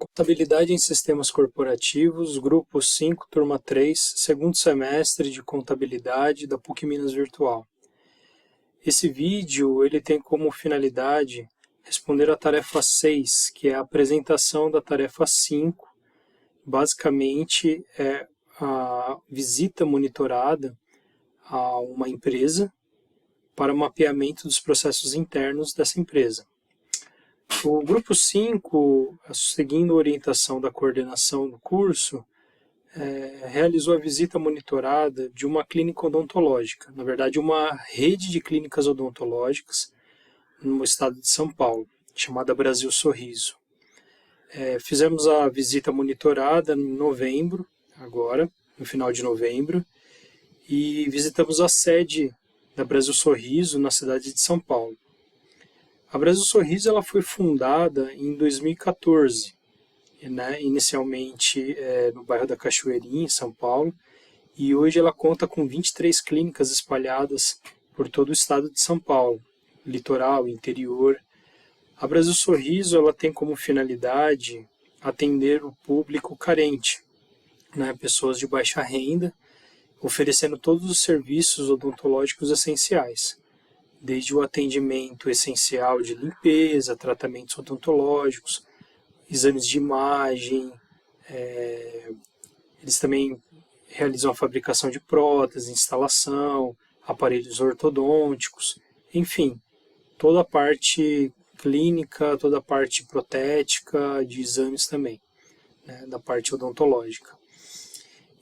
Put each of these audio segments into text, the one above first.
Contabilidade em Sistemas Corporativos, Grupo 5, Turma 3, segundo semestre de Contabilidade da PUC Minas Virtual. Esse vídeo ele tem como finalidade responder a tarefa 6, que é a apresentação da tarefa 5. Basicamente é a visita monitorada a uma empresa para o mapeamento dos processos internos dessa empresa. O grupo 5, seguindo a orientação da coordenação do curso, realizou a visita monitorada de uma clínica odontológica, na verdade uma rede de clínicas odontológicas no estado de São Paulo, chamada Brasil Sorriso. Fizemos a visita monitorada em novembro, agora, no final de novembro, e visitamos a sede da Brasil Sorriso na cidade de São Paulo. A Brasil Sorriso ela foi fundada em 2014, inicialmente no bairro da Cachoeirinha, em São Paulo, e hoje ela conta com 23 clínicas espalhadas por todo o estado de São Paulo, litoral, interior. A Brasil Sorriso ela tem como finalidade atender o público carente, pessoas de baixa renda, oferecendo todos os serviços odontológicos essenciais, desde o atendimento essencial de limpeza, tratamentos odontológicos, exames de imagem, eles também realizam a fabricação de próteses, instalação, aparelhos ortodônticos, enfim, toda a parte clínica, toda a parte protética, de exames também, da parte odontológica.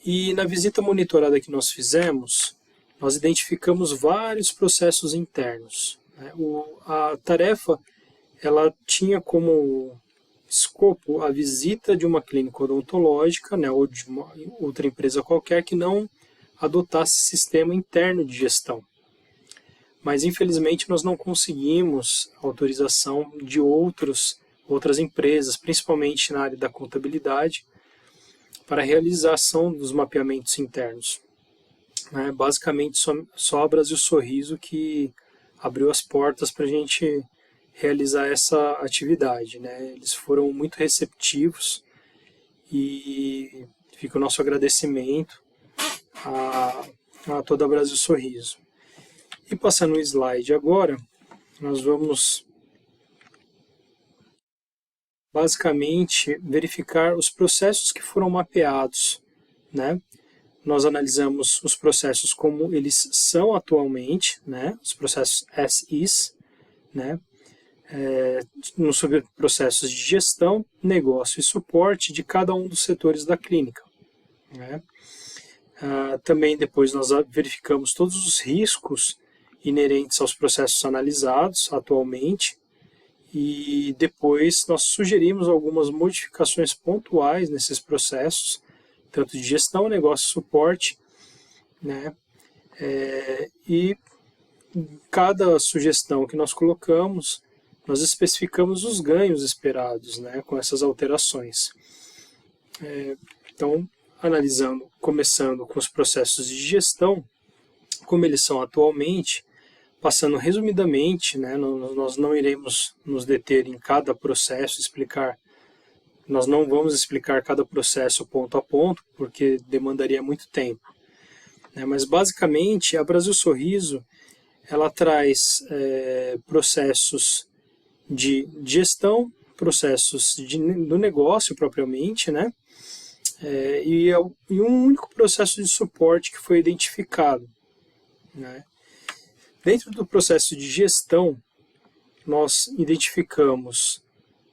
E na visita monitorada que nós fizemos, nós identificamos vários processos internos. A tarefa ela tinha como escopo a visita de uma clínica odontológica, ou de uma outra empresa qualquer que não adotasse sistema interno de gestão. Mas infelizmente nós não conseguimos autorização de outras empresas, principalmente na área da contabilidade, para a realização dos mapeamentos internos. Basicamente só a Brasil Sorriso que abriu as portas para a gente realizar essa atividade. Eles foram muito receptivos e fica o nosso agradecimento a toda a Brasil Sorriso. E passando o slide agora, nós vamos basicamente verificar os processos que foram mapeados. Nós analisamos os processos como eles são atualmente, os processos as is, sobre processos de gestão, negócio e suporte de cada um dos setores da clínica. Também depois nós verificamos todos os riscos inerentes aos processos analisados atualmente e depois nós sugerimos algumas modificações pontuais nesses processos, tanto de gestão, negócio e suporte, e cada sugestão que nós colocamos, nós especificamos os ganhos esperados, com essas alterações. Então, começando com os processos de gestão, como eles são atualmente, passando resumidamente, nós não iremos nos deter em cada processo, nós não vamos explicar cada processo ponto a ponto, porque demandaria muito tempo. Mas basicamente, a Brasil Sorriso ela traz processos de gestão, processos do negócio propriamente, e um único processo de suporte que foi identificado. Dentro do processo de gestão, nós identificamos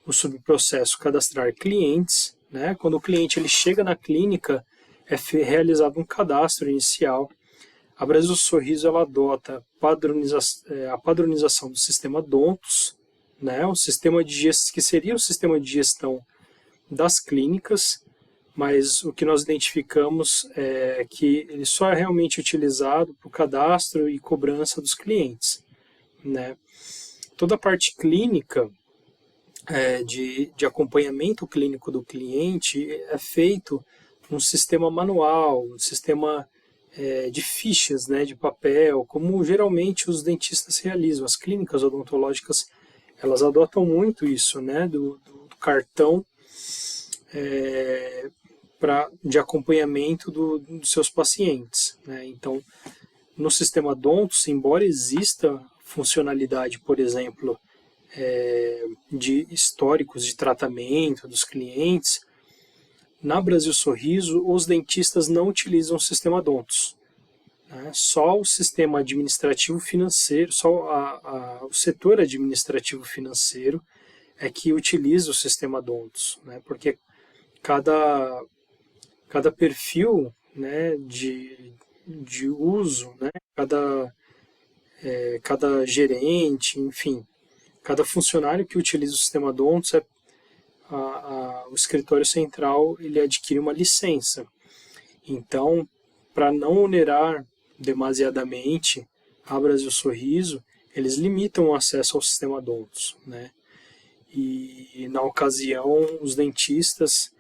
o subprocesso cadastrar clientes. Quando o cliente ele chega na clínica, é realizado um cadastro inicial. A Brasil Sorriso ela adota a padronização do sistema Dontos, um sistema que seria o sistema de gestão das clínicas, mas o que nós identificamos é que ele só é realmente utilizado para o cadastro e cobrança dos clientes. Toda a parte clínica, de acompanhamento clínico do cliente, é feito num sistema manual, um sistema de fichas, de papel, como geralmente os dentistas realizam. As clínicas odontológicas elas adotam muito isso, do cartão de acompanhamento dos seus pacientes, né? Então, no sistema Dontos, embora exista funcionalidade, por exemplo, de históricos de tratamento dos clientes, na Brasil Sorriso, os dentistas não utilizam o sistema Dontos. Né? Só o sistema administrativo financeiro, só o setor administrativo financeiro é que utiliza o sistema Dontos, né? Porque cada perfil, né, de uso, né, cada gerente, enfim, cada funcionário que utiliza o sistema Dontos, o escritório central ele adquire uma licença. Então, para não onerar demasiadamente a Brasil Sorriso, eles limitam o acesso ao sistema Dontos, né? E na ocasião, os dentistas,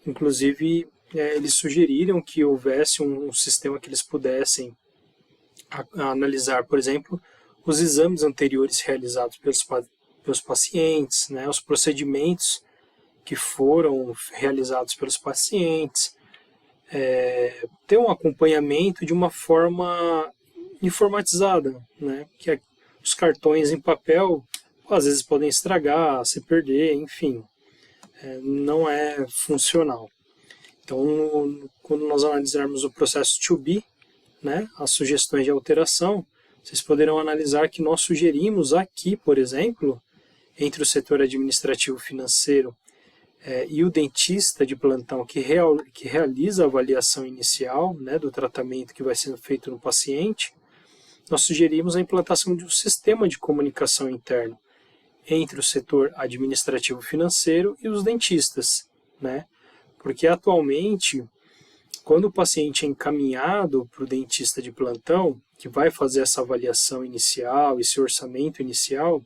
inclusive, eles sugeriram que houvesse um sistema que eles pudessem analisar, por exemplo, os exames anteriores realizados pelos pacientes, né, os procedimentos que foram realizados pelos pacientes, ter um acompanhamento de uma forma informatizada, né, que os cartões em papel às vezes podem estragar, se perder, enfim, não é funcional. Então, quando nós analisarmos o processo to be, né, as sugestões de alteração, vocês poderão analisar que nós sugerimos aqui, por exemplo, entre o setor administrativo financeiro e o dentista de plantão que realiza a avaliação inicial, né, do tratamento que vai sendo feito no paciente, nós sugerimos a implantação de um sistema de comunicação interno entre o setor administrativo financeiro e os dentistas, né? Porque atualmente, quando o paciente é encaminhado para o dentista de plantão, que vai fazer essa avaliação inicial, esse orçamento inicial,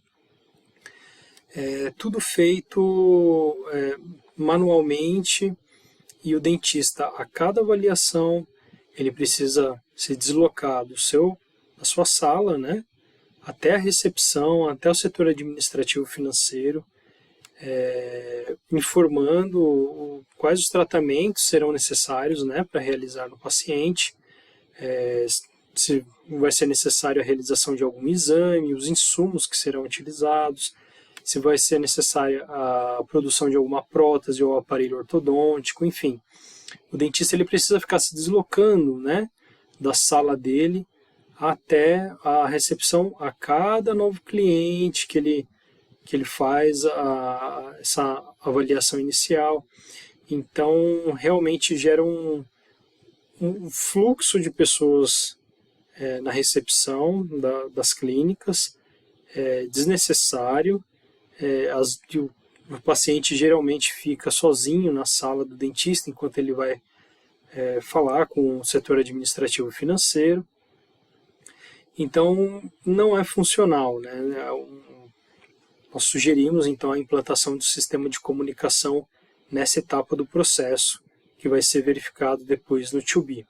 é tudo feito manualmente, e o dentista, a cada avaliação, ele precisa se deslocar da sua sala, né, até a recepção, até o setor administrativo financeiro, informando quais os tratamentos serão necessários, né, para realizar no paciente, se vai ser necessário a realização de algum exame, os insumos que serão utilizados, se vai ser necessária a produção de alguma prótese ou aparelho ortodôntico, enfim. O dentista ele precisa ficar se deslocando, né, da sala dele até a recepção a cada novo cliente que ele faz essa avaliação inicial. Então, realmente gera um fluxo de pessoas na recepção das clínicas, desnecessário. O paciente geralmente fica sozinho na sala do dentista enquanto ele vai falar com o setor administrativo financeiro. Então, não é funcional, né? Nós sugerimos, então, a implantação do sistema de comunicação nessa etapa do processo, que vai ser verificado depois no to be.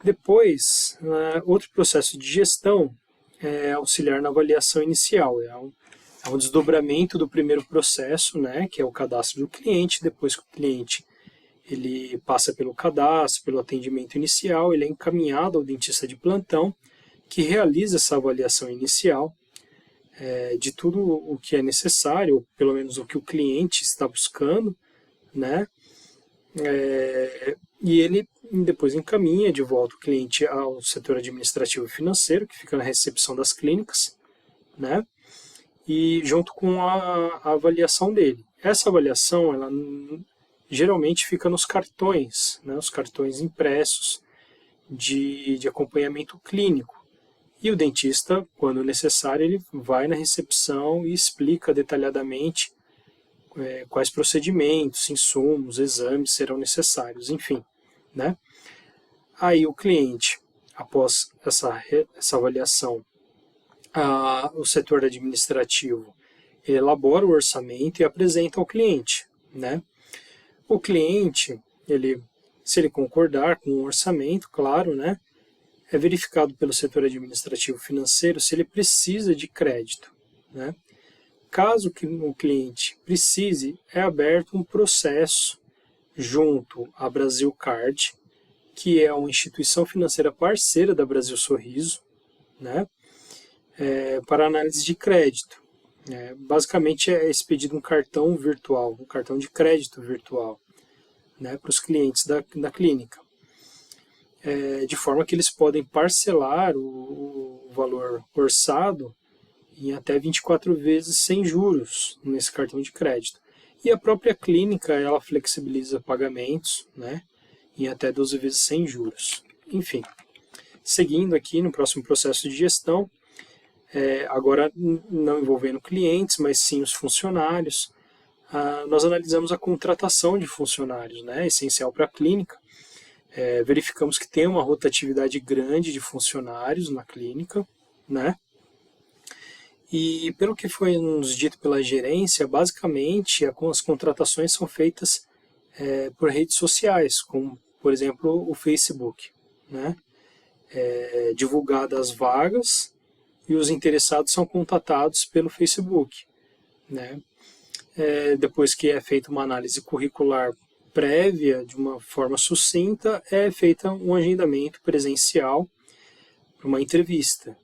Depois, outro processo de gestão é auxiliar na avaliação inicial. É um desdobramento do primeiro processo, né, que é o cadastro do cliente. Depois que o cliente ele passa pelo cadastro, pelo atendimento inicial, ele é encaminhado ao dentista de plantão, que realiza essa avaliação inicial de tudo o que é necessário, ou pelo menos o que o cliente está buscando, né? E ele depois encaminha de volta o cliente ao setor administrativo e financeiro, que fica na recepção das clínicas, né? E junto com a avaliação dele. Essa avaliação, ela geralmente fica nos cartões, né? Os cartões impressos de acompanhamento clínico. E o dentista, quando necessário, ele vai na recepção e explica detalhadamente quais procedimentos, insumos, exames serão necessários, enfim, né? Aí o cliente, após essa avaliação, o setor administrativo ele elabora o orçamento e apresenta ao cliente, né? O cliente, se ele concordar com o orçamento, claro, né? É verificado pelo setor administrativo financeiro se ele precisa de crédito, né? Caso que o cliente precise, é aberto um processo junto à Brasil Card, que é uma instituição financeira parceira da Brasil Sorriso, né, para análise de crédito. Basicamente é expedido um cartão virtual, um cartão de crédito virtual, né, para os clientes da clínica, de forma que eles podem parcelar o valor orçado em até 24 vezes sem juros nesse cartão de crédito. E a própria clínica, ela flexibiliza pagamentos, né, em até 12 vezes sem juros. Enfim, seguindo aqui no próximo processo de gestão, agora não envolvendo clientes, mas sim os funcionários, nós analisamos a contratação de funcionários, né, essencial para a clínica. Verificamos que tem uma rotatividade grande de funcionários na clínica, né, e pelo que foi nos dito pela gerência, basicamente as contratações são feitas por redes sociais, como por exemplo o Facebook, né? Divulgadas as vagas e os interessados são contatados pelo Facebook, né? Depois que é feita uma análise curricular prévia, de uma forma sucinta, é feita um agendamento presencial para uma entrevista.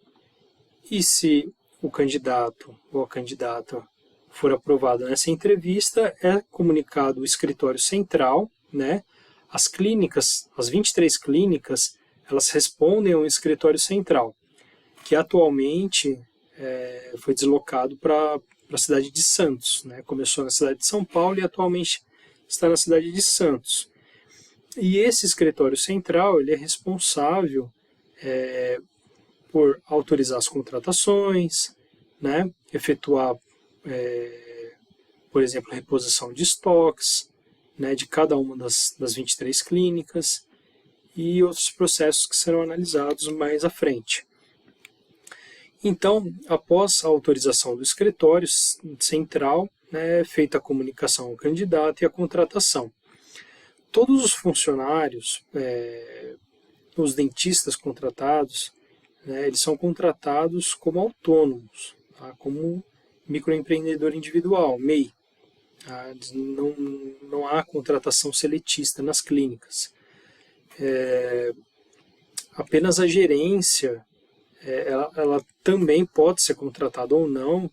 E se o candidato ou a candidata for aprovado nessa entrevista, é comunicado o escritório central, né? As clínicas, as 23 clínicas, elas respondem ao escritório central, que atualmente foi deslocado para a cidade de Santos, né? Começou na cidade de São Paulo e atualmente está na cidade de Santos. E esse escritório central, ele é responsável por autorizar as contratações, né, efetuar, por exemplo, a reposição de estoques, né, de cada uma das 23 clínicas e outros processos que serão analisados mais à frente. Então, após a autorização do escritório central, né, é feita a comunicação ao candidato e a contratação. Todos os funcionários, os dentistas contratados, eles são contratados como autônomos, tá? Como microempreendedor individual, MEI. Tá? Não há contratação seletista nas clínicas. Apenas a gerência, ela também pode ser contratada ou não,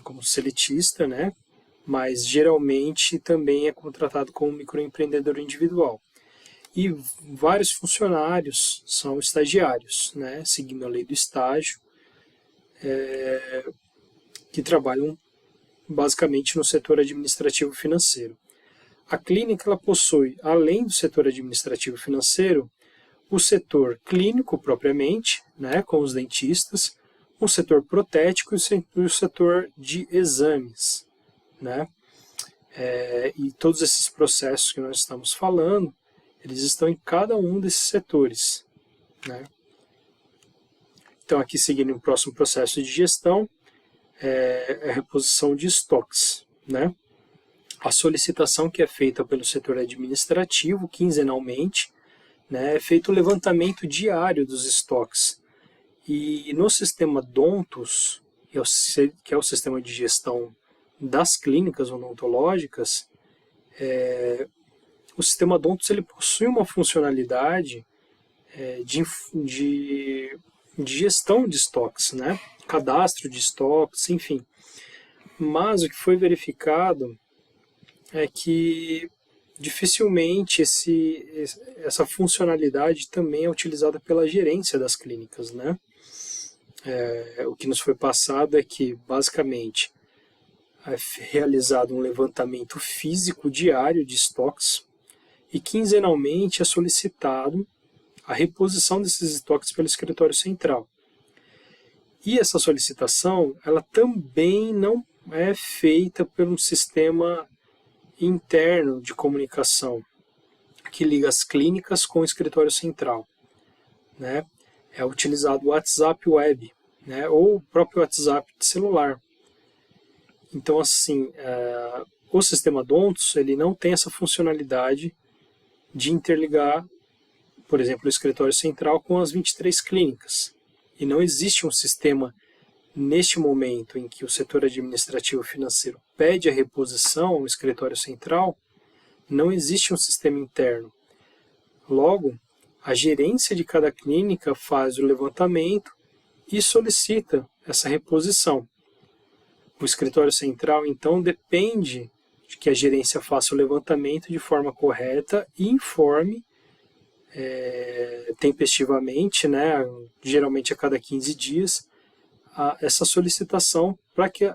como seletista, né? Mas geralmente também é contratado como microempreendedor individual. E vários funcionários são estagiários, né, seguindo a lei do estágio, que trabalham basicamente no setor administrativo financeiro. A clínica ela possui, além do setor administrativo financeiro, o setor clínico propriamente, né, com os dentistas, o setor protético e o setor de exames, né? E todos esses processos que nós estamos falando, eles estão em cada um desses setores, né? Então, aqui seguindo o próximo processo de gestão, é a reposição de estoques, né? A solicitação que é feita pelo setor administrativo, quinzenalmente, né, é feito o levantamento diário dos estoques. E no sistema Dontos, que é o sistema de gestão das clínicas odontológicas, o sistema Dontos ele possui uma funcionalidade de gestão de estoques, né? Cadastro de estoques, enfim. Mas o que foi verificado é que dificilmente essa funcionalidade também é utilizada pela gerência das clínicas, né? O que nos foi passado é que, basicamente, é realizado um levantamento físico diário de estoques e quinzenalmente é solicitado a reposição desses estoques pelo escritório central. E essa solicitação, ela também não é feita por um sistema interno de comunicação que liga as clínicas com o escritório central, né? É utilizado o WhatsApp Web, né? Ou o próprio WhatsApp de celular. Então, assim, o sistema Dontos ele não tem essa funcionalidade de interligar, por exemplo, o escritório central com as 23 clínicas. E não existe um sistema neste momento em que o setor administrativo financeiro pede a reposição ao escritório central, não existe um sistema interno. Logo, a gerência de cada clínica faz o levantamento e solicita essa reposição. O escritório central, então, depende de que a gerência faça o levantamento de forma correta e informe tempestivamente, né, geralmente a cada 15 dias, essa solicitação para que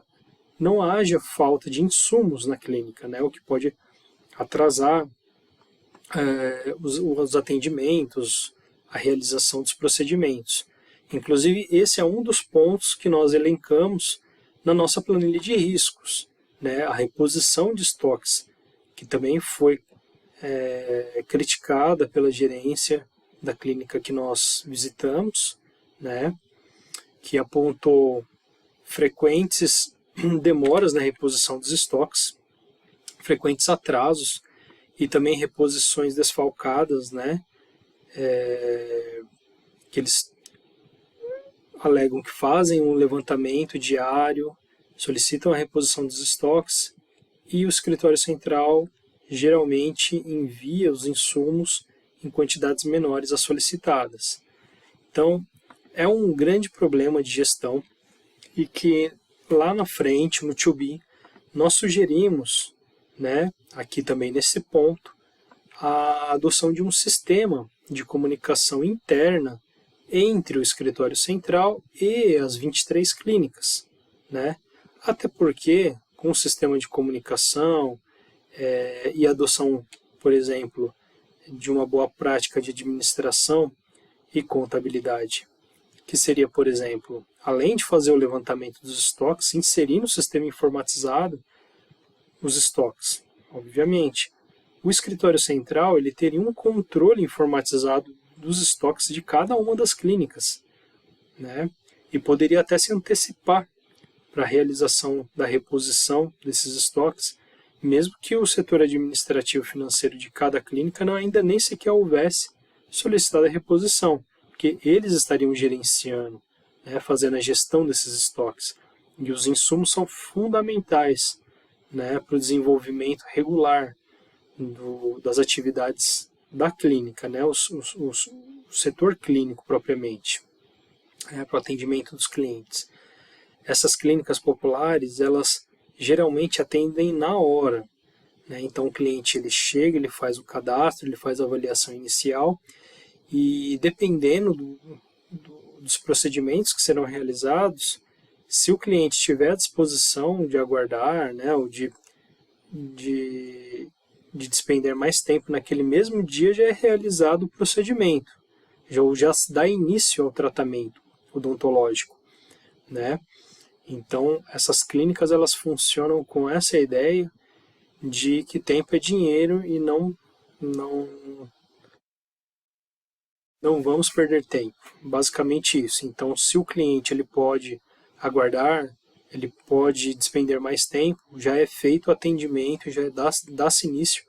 não haja falta de insumos na clínica, né, o que pode atrasar os atendimentos, a realização dos procedimentos. Inclusive, esse é um dos pontos que nós elencamos na nossa planilha de riscos, né, a reposição de estoques, que também foi criticada pela gerência da clínica que nós visitamos, né, que apontou frequentes demoras na reposição dos estoques, frequentes atrasos e também reposições desfalcadas, né, que eles alegam que fazem um levantamento diário, solicitam a reposição dos estoques e o escritório central geralmente envia os insumos em quantidades menores às solicitadas. Então, é um grande problema de gestão e que lá na frente, no 2B, nós sugerimos, né, aqui também nesse ponto, a adoção de um sistema de comunicação interna entre o escritório central e as 23 clínicas, né? Até porque, com o sistema de comunicação e adoção, por exemplo, de uma boa prática de administração e contabilidade, que seria, por exemplo, além de fazer o levantamento dos estoques, inserir no sistema informatizado os estoques. Obviamente, o escritório central ele teria um controle informatizado dos estoques de cada uma das clínicas, né? E poderia até se antecipar para a realização da reposição desses estoques, mesmo que o setor administrativo financeiro de cada clínica ainda nem sequer houvesse solicitado a reposição, porque eles estariam gerenciando, né, fazendo a gestão desses estoques. E os insumos são fundamentais, né, para o desenvolvimento regular das atividades da clínica, né, o setor clínico propriamente, né, para o atendimento dos clientes. Essas clínicas populares, elas geralmente atendem na hora, né? Então o cliente ele chega, ele faz o cadastro, ele faz a avaliação inicial e dependendo dos procedimentos que serão realizados, se o cliente tiver à disposição de aguardar, né, ou de despender mais tempo naquele mesmo dia, já é realizado o procedimento, já se dá início ao tratamento odontológico, né? Então, essas clínicas elas funcionam com essa ideia de que tempo é dinheiro e não vamos perder tempo. Basicamente isso. Então, se o cliente ele pode aguardar, ele pode despender mais tempo, já é feito o atendimento, já dá-se início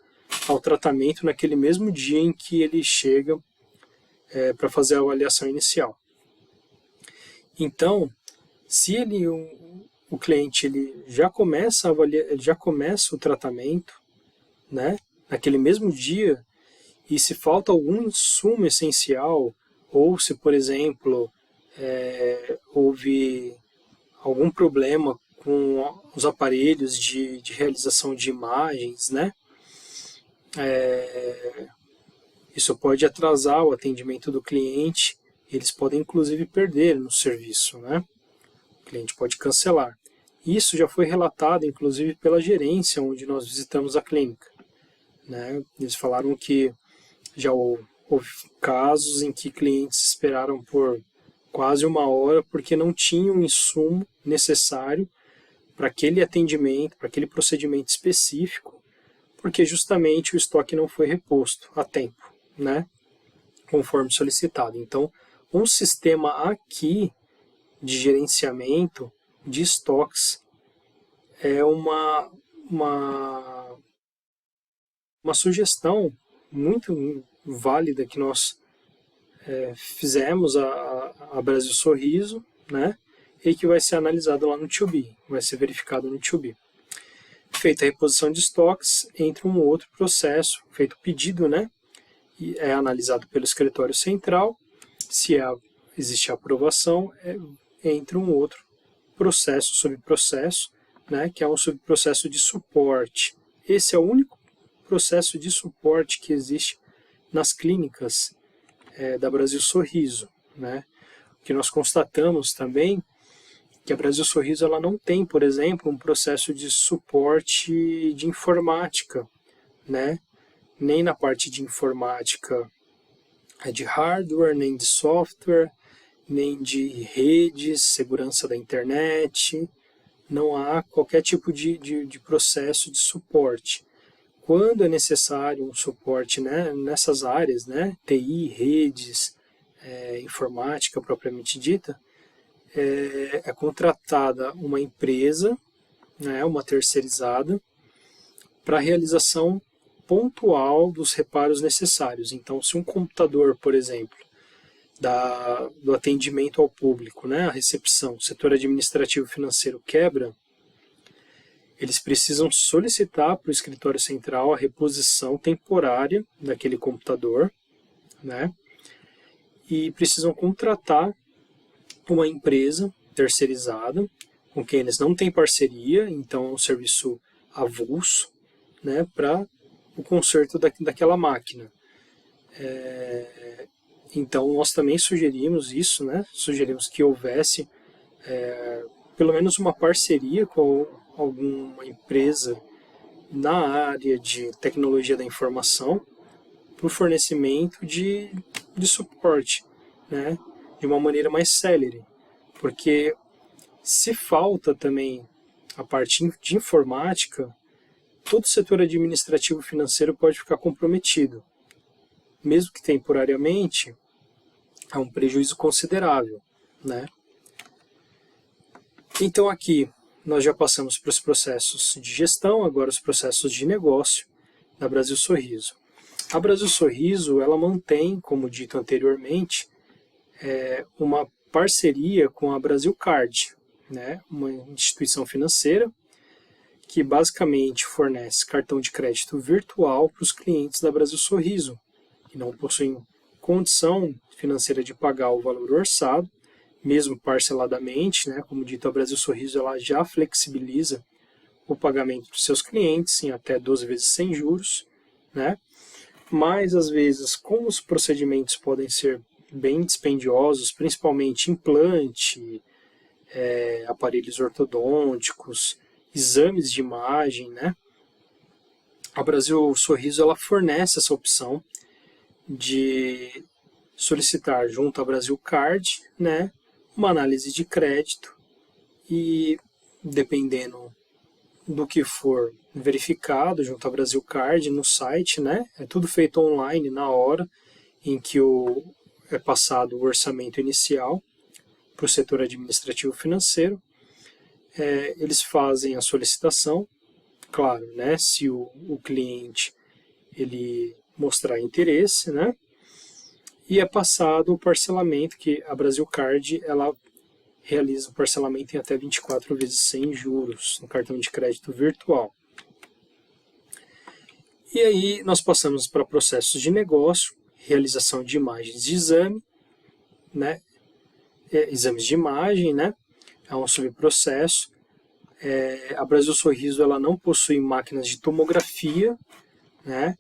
ao tratamento naquele mesmo dia em que ele chega para fazer a avaliação inicial. Então, se o cliente ele já começa a avaliar, ele já começa o tratamento, né, naquele mesmo dia, e se falta algum insumo essencial, ou se, por exemplo, houve algum problema com os aparelhos de realização de imagens, né, isso pode atrasar o atendimento do cliente, eles podem inclusive perder no serviço, né? O cliente pode cancelar. Isso já foi relatado, inclusive, pela gerência onde nós visitamos a clínica, né? Eles falaram que já houve casos em que clientes esperaram por quase 1 hora porque não tinham o insumo necessário para aquele atendimento, para aquele procedimento específico, porque justamente o estoque não foi reposto a tempo, né? Conforme solicitado. Então, um sistema aqui de gerenciamento de estoques é uma sugestão muito válida que nós fizemos a Brasil Sorriso, né? e que vai ser analisado lá no 2B, vai ser verificado no 2B. Feita a reposição de estoques, entra um outro processo, feito o pedido, né? E é analisado pelo escritório central, se existe aprovação, entra um outro processo, subprocesso, né, que é um subprocesso de suporte. Esse é o único processo de suporte que existe nas clínicas da Brasil Sorriso, né? O que nós constatamos também que a Brasil Sorriso ela não tem, por exemplo, um processo de suporte de informática, né? Nem na parte de informática de hardware, nem de software, nem de redes, segurança da internet. Não há qualquer tipo de processo de suporte. Quando é necessário um suporte, né, nessas áreas, né, TI, redes, informática propriamente dita, é contratada uma empresa, né, uma terceirizada, para a realização pontual dos reparos necessários. Então, se um computador, por exemplo, do atendimento ao público, né, a recepção, o setor administrativo financeiro quebra, eles precisam solicitar para o escritório central a reposição temporária daquele computador, né, e precisam contratar uma empresa terceirizada, com quem eles não têm parceria, então é um serviço avulso, né, para o conserto daquela máquina. Então nós também sugerimos isso, né, sugerimos que houvesse pelo menos uma parceria com alguma empresa na área de tecnologia da informação para o fornecimento de suporte, né, de uma maneira mais célere, porque se falta também a parte de informática, todo o setor administrativo financeiro pode ficar comprometido. Mesmo que temporariamente, é um prejuízo considerável, né? Então aqui nós já passamos para os processos de gestão, agora os processos de negócio da Brasil Sorriso. A Brasil Sorriso ela mantém, como dito anteriormente, uma parceria com a Brasil Card, né? Uma instituição financeira que basicamente fornece cartão de crédito virtual para os clientes da Brasil Sorriso, que não possuem condição financeira de pagar o valor orçado, mesmo parceladamente, né? Como dito, a Brasil Sorriso ela já flexibiliza o pagamento dos seus clientes em até 12 vezes sem juros, né? Mas, às vezes, como os procedimentos podem ser bem dispendiosos, principalmente implante, aparelhos ortodônticos, exames de imagem, né? A Brasil Sorriso ela fornece essa opção de solicitar junto à Brasil Card, né, uma análise de crédito e, dependendo do que for verificado junto à Brasil Card no site, né, é tudo feito online na hora em que é passado o orçamento inicial para o setor administrativo financeiro. Eles fazem a solicitação, claro, né, se o cliente ele mostrar interesse, né, e é passado o parcelamento, que a Brasil Card ela realiza o parcelamento em até 24 vezes sem juros no cartão de crédito virtual. E aí nós passamos para processos de negócio, realização de imagens de exame, né, exames de imagem, né, é um subprocesso. A Brasil Sorriso ela não possui máquinas de tomografia, né,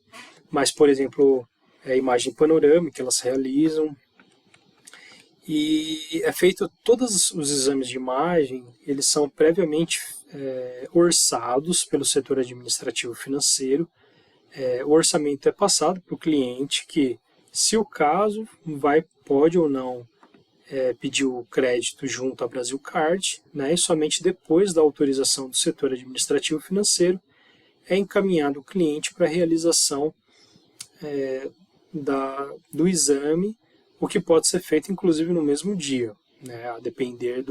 mas, por exemplo, imagem panorâmica elas realizam. E é feito todos os exames de imagem, eles são previamente orçados pelo setor administrativo financeiro. O orçamento é passado para o cliente que, se o caso, pode ou não pedir o crédito junto à Brasil Card, né, e somente depois da autorização do setor administrativo financeiro é encaminhado o cliente para a realização do exame, o que pode ser feito inclusive no mesmo dia, né, a depender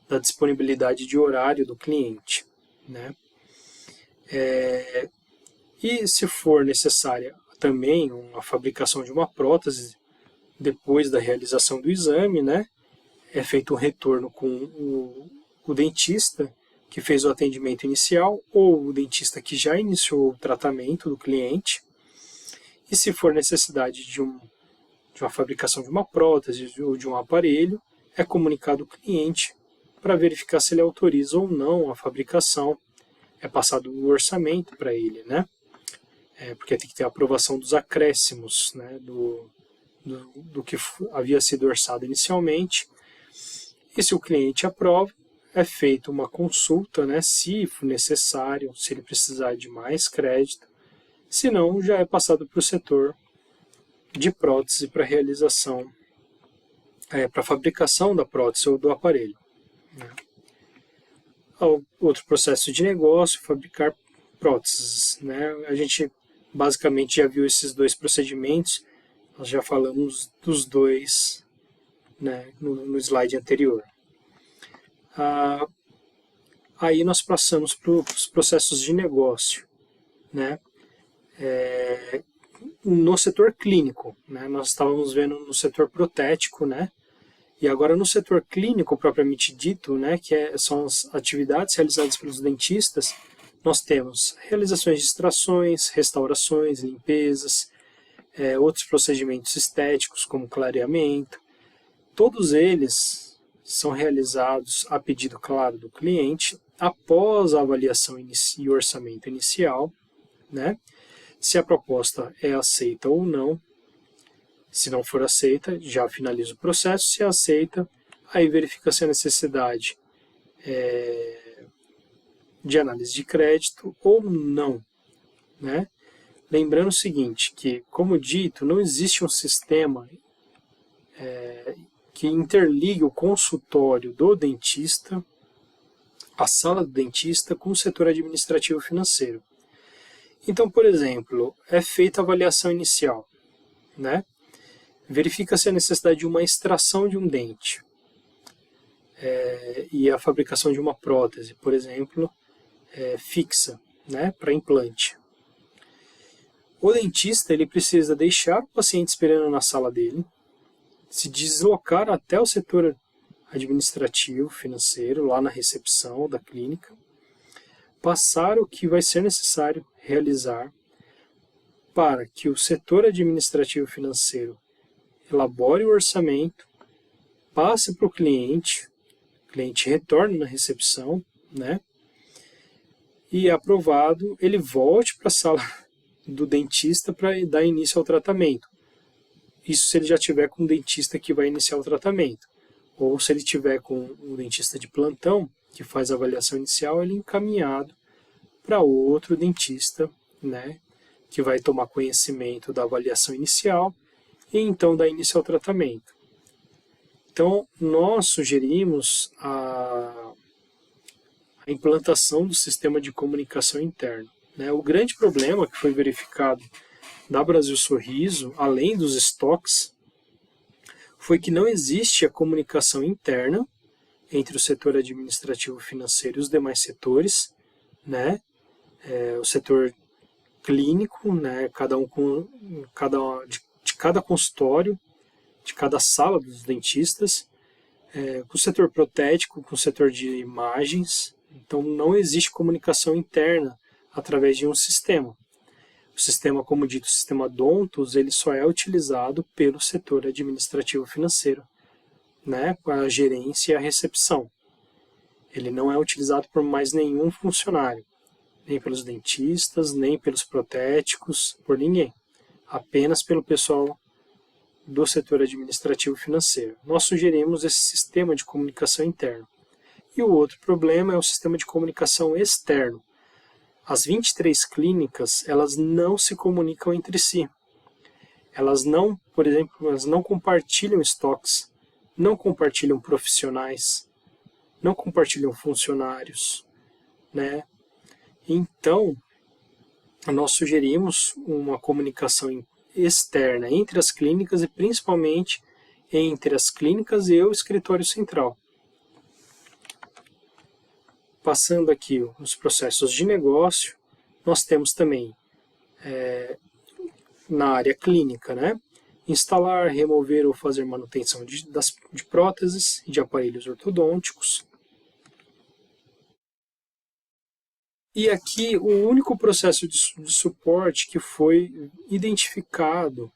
da disponibilidade de horário do cliente, né. E se for necessária também a fabricação de uma prótese depois da realização do exame, né, é feito um retorno com o dentista que fez o atendimento inicial ou o dentista que já iniciou o tratamento do cliente. E se for necessidade de uma fabricação de uma prótese ou de um aparelho, é comunicado ao cliente para verificar se ele autoriza ou não a fabricação. É passado um orçamento para ele, né? Porque tem que ter a aprovação dos acréscimos, né? do que havia sido orçado inicialmente. E se o cliente aprova, é feita uma consulta, né? Se for necessário, se ele precisar de mais crédito. Se não, já é passado para o setor de prótese para realização, para fabricação da prótese ou do aparelho. Né? Outro processo de negócio, fabricar próteses. Né? A gente basicamente já viu esses dois procedimentos, nós já falamos dos dois, né, no slide anterior. Aí nós passamos para os processos de negócio. Né? No setor clínico, né? Nós estávamos vendo no setor protético, né? E agora no setor clínico propriamente dito, né? Que são as atividades realizadas pelos dentistas, nós temos realizações de extrações, restaurações, limpezas, outros procedimentos estéticos como clareamento. Todos eles são realizados a pedido claro do cliente após a avaliação e orçamento inicial, né? Se a proposta é aceita ou não. Se não for aceita, já finaliza o processo. Se é aceita, aí verifica-se a necessidade de análise de crédito ou não. Né? Lembrando o seguinte, que, como dito, não existe um sistema que interligue o consultório do dentista, a sala do dentista, com o setor administrativo financeiro. Então, por exemplo, é feita a avaliação inicial, né? Verifica-se a necessidade de uma extração de um dente e a fabricação de uma prótese, por exemplo, fixa, né, para implante. O dentista ele precisa deixar o paciente esperando na sala dele, se deslocar até o setor administrativo financeiro, lá na recepção da clínica, passar o que vai ser necessário realizar para que o setor administrativo financeiro elabore o orçamento, passe para o cliente retorne na recepção, né? E aprovado, ele volte para a sala do dentista para dar início ao tratamento. Isso se ele já tiver com um dentista que vai iniciar o tratamento. Ou se ele tiver com um dentista de plantão, que faz a avaliação inicial, ele é encaminhado para outro dentista, né, que vai tomar conhecimento da avaliação inicial e então dar início ao tratamento. Então, nós sugerimos a implantação do sistema de comunicação interno. Né? O grande problema que foi verificado da Brasil Sorriso, além dos estoques, foi que não existe a comunicação interna entre o setor administrativo financeiro e os demais setores, né? O setor clínico, né? De cada consultório, de cada sala dos dentistas, com o setor protético, com o setor de imagens. Então não existe comunicação interna através de um sistema. O sistema, como dito, o sistema Dontos, ele só é utilizado pelo setor administrativo financeiro, né, para a gerência e a recepção. Ele não é utilizado por mais nenhum funcionário, nem pelos dentistas, nem pelos protéticos, por ninguém. Apenas pelo pessoal do setor administrativo financeiro. Nós sugerimos esse sistema de comunicação interno. E o outro problema é o sistema de comunicação externo. As 23 clínicas, elas não se comunicam entre si. Elas não, por exemplo, elas não compartilham estoques, não compartilham profissionais, não compartilham funcionários, né? Então, nós sugerimos uma comunicação externa entre as clínicas e principalmente entre as clínicas e o escritório central. Passando aqui os processos de negócio, nós temos também na área clínica, né, instalar, remover ou fazer manutenção de próteses e de aparelhos ortodônticos. E aqui o único processo de suporte que foi identificado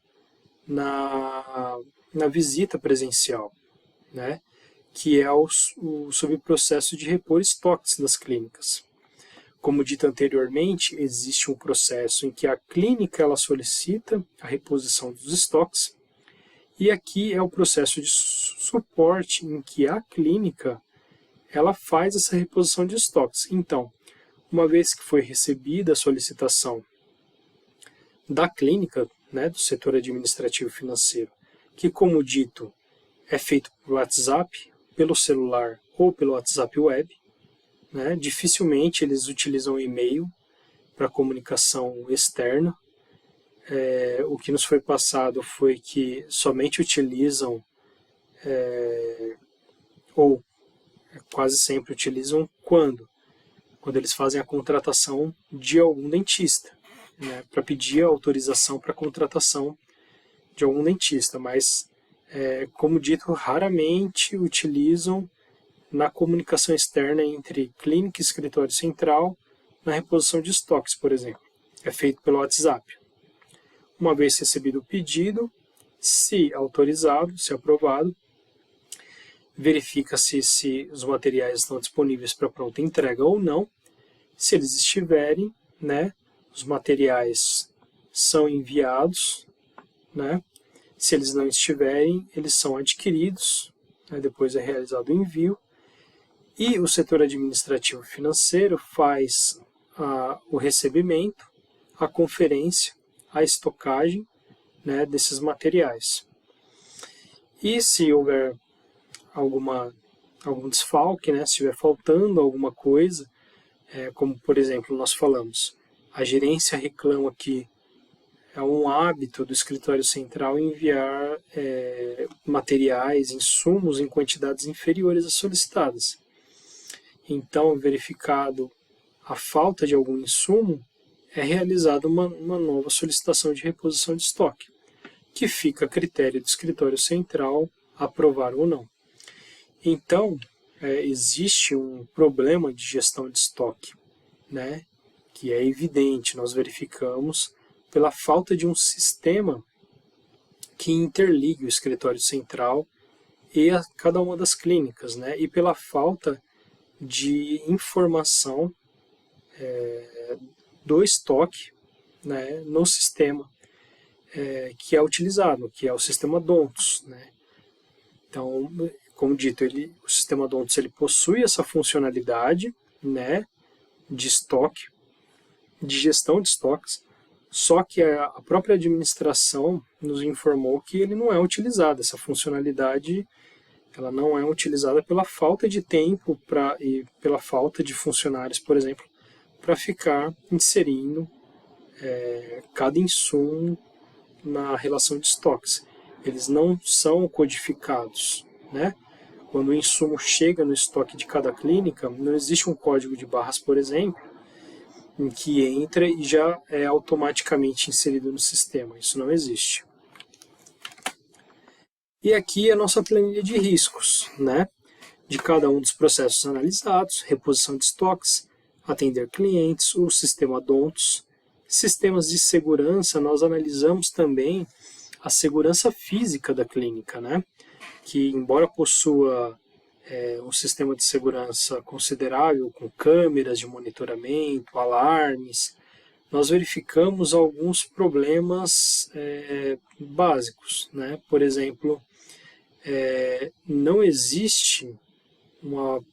na visita presencial, né? Que é o subprocesso de repor estoques das clínicas. Como dito anteriormente, existe um processo em que a clínica ela solicita a reposição dos estoques, e aqui é o processo de suporte em que a clínica ela faz essa reposição de estoques. Então, uma vez que foi recebida a solicitação da clínica, né, do setor administrativo e financeiro, que, como dito, é feito por WhatsApp, pelo celular ou pelo WhatsApp web, né, dificilmente eles utilizam e-mail para comunicação externa. O que nos foi passado foi que somente utilizam, ou quase sempre utilizam, quando eles fazem a contratação de algum dentista, né, para pedir autorização para a contratação de algum dentista, mas, como dito, raramente utilizam na comunicação externa entre clínica e escritório central, na reposição de estoques, por exemplo. É feito pelo WhatsApp. Uma vez recebido o pedido, se autorizado, se aprovado, verifica-se se os materiais estão disponíveis para pronta entrega ou não. Se eles estiverem, né, os materiais são enviados, né? Se eles não estiverem, eles são adquiridos, né, depois é realizado o envio, e o setor administrativo financeiro faz o recebimento, a conferência, a estocagem, né, desses materiais. E se houver algum desfalque, né, se estiver faltando alguma coisa, como por exemplo nós falamos, a gerência reclama que é um hábito do escritório central enviar materiais, insumos em quantidades inferiores às solicitadas. Então, verificado a falta de algum insumo, é realizada uma nova solicitação de reposição de estoque, que fica a critério do escritório central aprovar ou não. Então, existe um problema de gestão de estoque, né, que é evidente, nós verificamos pela falta de um sistema que interligue o escritório central e cada uma das clínicas, né, e pela falta de informação do estoque, né, no sistema que é utilizado, que é o sistema DONTS, né. Então, como dito, o sistema DONTS ele possui essa funcionalidade, né, de estoque, de gestão de estoques, só que a própria administração nos informou que ele não é utilizado, essa funcionalidade ela não é utilizada pela falta de tempo e pela falta de funcionários, por exemplo, para ficar inserindo cada insumo na relação de estoques. Eles não são codificados, né? Quando o insumo chega no estoque de cada clínica, não existe um código de barras, por exemplo, em que entra e já é automaticamente inserido no sistema. Isso não existe. E aqui é a nossa planilha de riscos, né? De cada um dos processos analisados, reposição de estoques, atender clientes, o sistema DONTS. Sistemas de segurança, nós analisamos também a segurança física da clínica, né? Que embora possua um sistema de segurança considerável, com câmeras de monitoramento, alarmes, nós verificamos alguns problemas básicos, né? Por exemplo, não existe uma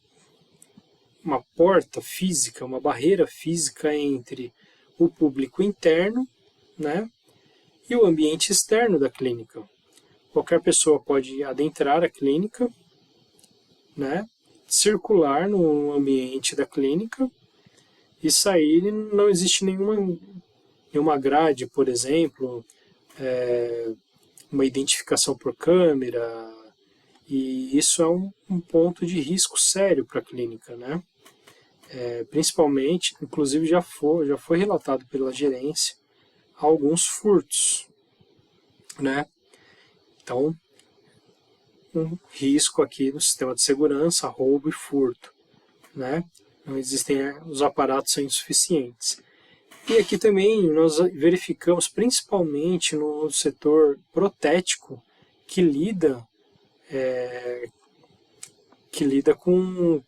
porta física, uma barreira física entre o público interno, né, e o ambiente externo da clínica. Qualquer pessoa pode adentrar a clínica, né, circular no ambiente da clínica e sair, e não existe nenhuma grade, por exemplo, uma identificação por câmera, e isso é um ponto de risco sério para a clínica, né? Principalmente, inclusive já foi relatado pela gerência alguns furtos, né? Então, um risco aqui no sistema de segurança, roubo e furto, né? Não existem, os aparatos são insuficientes. E aqui também nós verificamos, principalmente no setor protético, que lida, com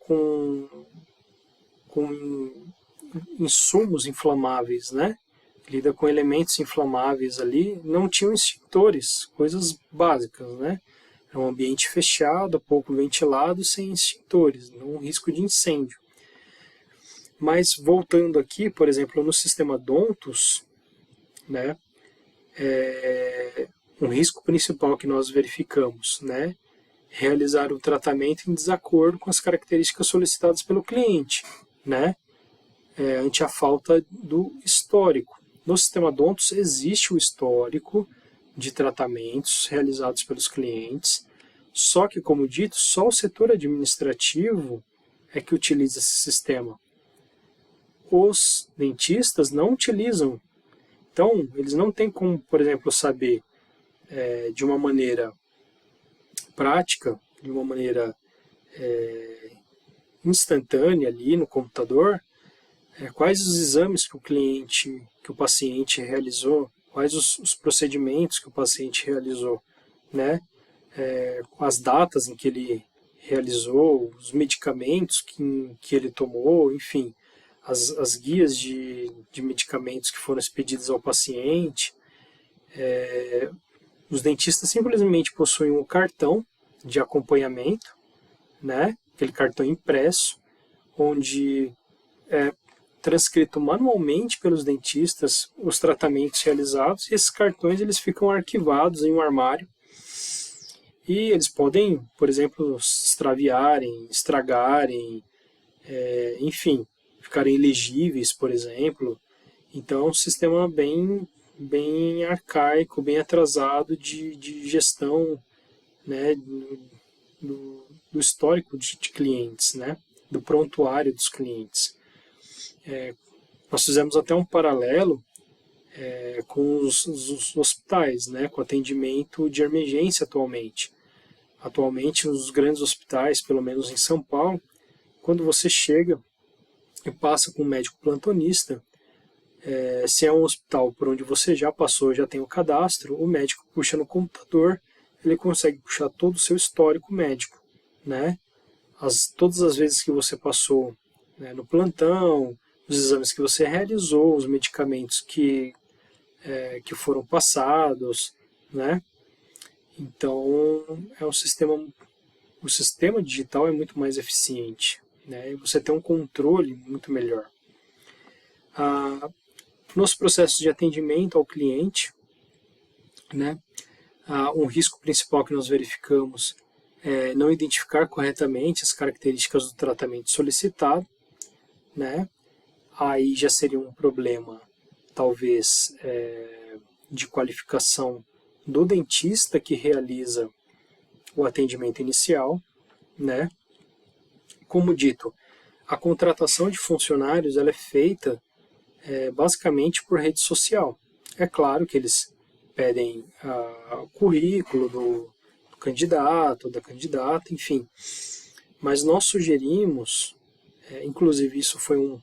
insumos inflamáveis, né? Lida com elementos inflamáveis ali, não tinham extintores, coisas básicas, né? É um ambiente fechado, pouco ventilado, sem extintores, um risco de incêndio. Mas voltando aqui, por exemplo, no sistema Dontus, né, um risco principal que nós verificamos, né, realizar o tratamento em desacordo com as características solicitadas pelo cliente, né, ante a falta do histórico. No sistema Dontus existe o histórico de tratamentos realizados pelos clientes, só que, como dito, só o setor administrativo é que utiliza esse sistema. Os dentistas não utilizam. Então, eles não têm como, por exemplo, saber de uma maneira prática, de uma maneira instantânea ali no computador, quais os exames que o paciente realizou, quais os procedimentos que o paciente realizou, né? As datas em que ele realizou, os medicamentos que ele tomou, enfim, as guias de medicamentos que foram expedidas ao paciente. Os dentistas simplesmente possuem um cartão de acompanhamento, né? Aquele cartão impresso, onde é transcrito manualmente pelos dentistas os tratamentos realizados, e esses cartões eles ficam arquivados em um armário, e eles podem, por exemplo, se extraviarem, estragarem, enfim, ficarem ilegíveis, por exemplo. Então, é um sistema bem arcaico, bem atrasado de gestão, né, do histórico de clientes, né, do prontuário dos clientes. Nós fizemos até um paralelo com os hospitais, né, com atendimento de emergência atualmente. Atualmente, nos grandes hospitais, pelo menos em São Paulo, quando você chega e passa com um médico plantonista, se é um hospital por onde você já passou, já tem o cadastro, o médico puxa no computador, ele consegue puxar todo o seu histórico médico, né? Todas as vezes que você passou, né, no plantão, os exames que você realizou, os medicamentos que foram passados, né? Então, o sistema digital é muito mais eficiente, né? E você tem um controle muito melhor. Nos processos de atendimento ao cliente, né, um risco principal que nós verificamos é não identificar corretamente as características do tratamento solicitado, né? Aí já seria um problema, talvez, de qualificação do dentista que realiza o atendimento inicial, né? Como dito, a contratação de funcionários ela é feita basicamente por rede social. É claro que eles pedem o currículo do candidato, da candidata, enfim. Mas nós sugerimos, inclusive isso foi um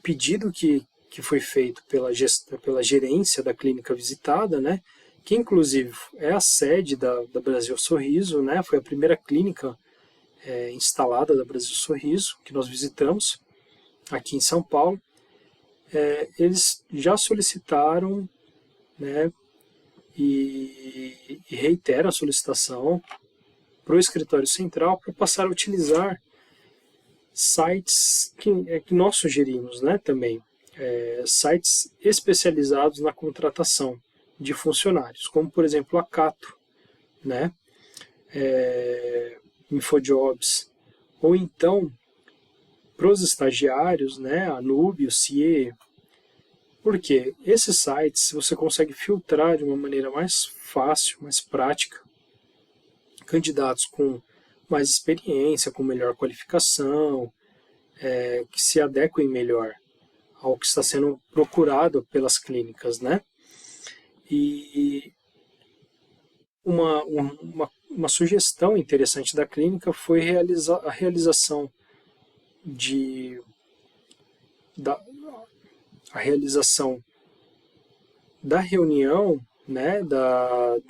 pedido que foi feito pela gerência da clínica visitada, né, que inclusive é a sede da Brasil Sorriso, né, foi a primeira clínica instalada da Brasil Sorriso, que nós visitamos aqui em São Paulo. Eles já solicitaram, né, e reiteram a solicitação para o escritório central para passar a utilizar sites que nós sugerimos, né, também, sites especializados na contratação de funcionários, como por exemplo a Cato, né, InfoJobs, ou então para os estagiários, né, a Nubio, CIE, porque esses sites você consegue filtrar de uma maneira mais fácil, mais prática, candidatos com mais experiência, com melhor qualificação, que se adequem melhor ao que está sendo procurado pelas clínicas, né? E uma sugestão interessante da clínica foi a realização da, a realização da reunião, né,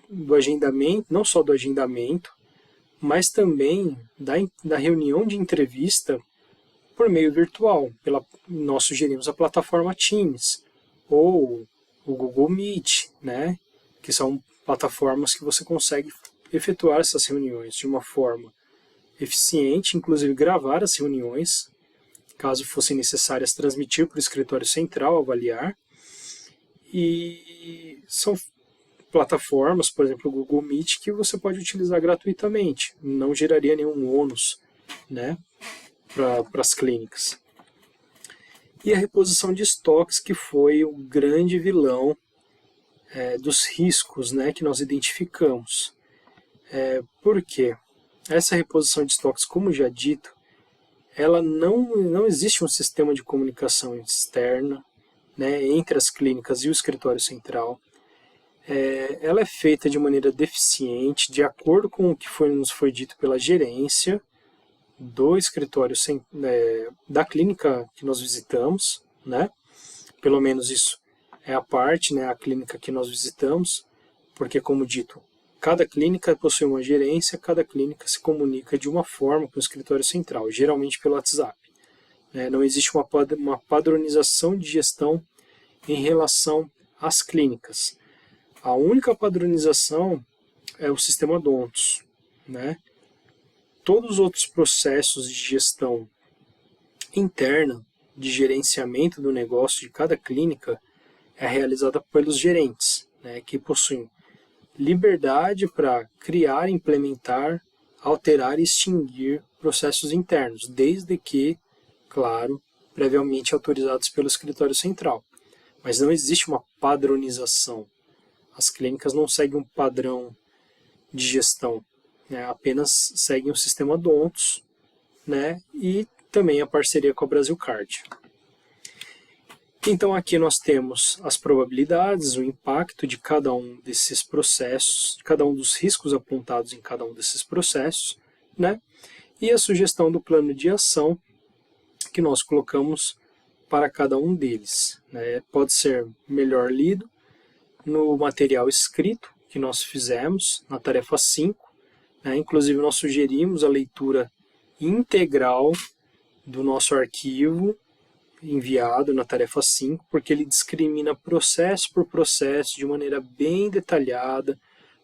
do agendamento, não só do agendamento, mas também da reunião de entrevista por meio virtual. Nós sugerimos a plataforma Teams ou o Google Meet, né, que são plataformas que você consegue efetuar essas reuniões de uma forma eficiente, inclusive gravar as reuniões, caso fossem necessárias, transmitir para o escritório central, avaliar. E são plataformas, por exemplo, o Google Meet, que você pode utilizar gratuitamente, não geraria nenhum ônus, né, para as clínicas. E a reposição de estoques, que foi o grande vilão dos riscos, né, que nós identificamos. Por quê? Essa reposição de estoques, como já dito, ela não existe um sistema de comunicação externa, né, entre as clínicas e o escritório central. Ela é feita de maneira deficiente, de acordo com o que nos foi dito pela gerência do escritório, da clínica que nós visitamos, né? Pelo menos isso é a parte, né, a clínica que nós visitamos, porque, como dito, cada clínica possui uma gerência, cada clínica se comunica de uma forma com o escritório central, geralmente pelo WhatsApp. Não existe uma padronização de gestão em relação às clínicas. A única padronização é o sistema Dontos, né? Todos os outros processos de gestão interna, de gerenciamento do negócio de cada clínica, é realizada pelos gerentes, né, que possuem liberdade para criar, implementar, alterar e extinguir processos internos, desde que, claro, previamente autorizados pelo escritório central. Mas não existe uma padronização. As clínicas não seguem um padrão de gestão, né, apenas seguem o sistema Dontos, né, e também a parceria com a Brasilcard. Então aqui nós temos as probabilidades, o impacto de cada um desses processos, de cada um dos riscos apontados em cada um desses processos, né, e a sugestão do plano de ação que nós colocamos para cada um deles, né. Pode ser melhor lido no material escrito que nós fizemos, na tarefa 5, né? Inclusive nós sugerimos a leitura integral do nosso arquivo enviado na tarefa 5, porque ele discrimina processo por processo de maneira bem detalhada.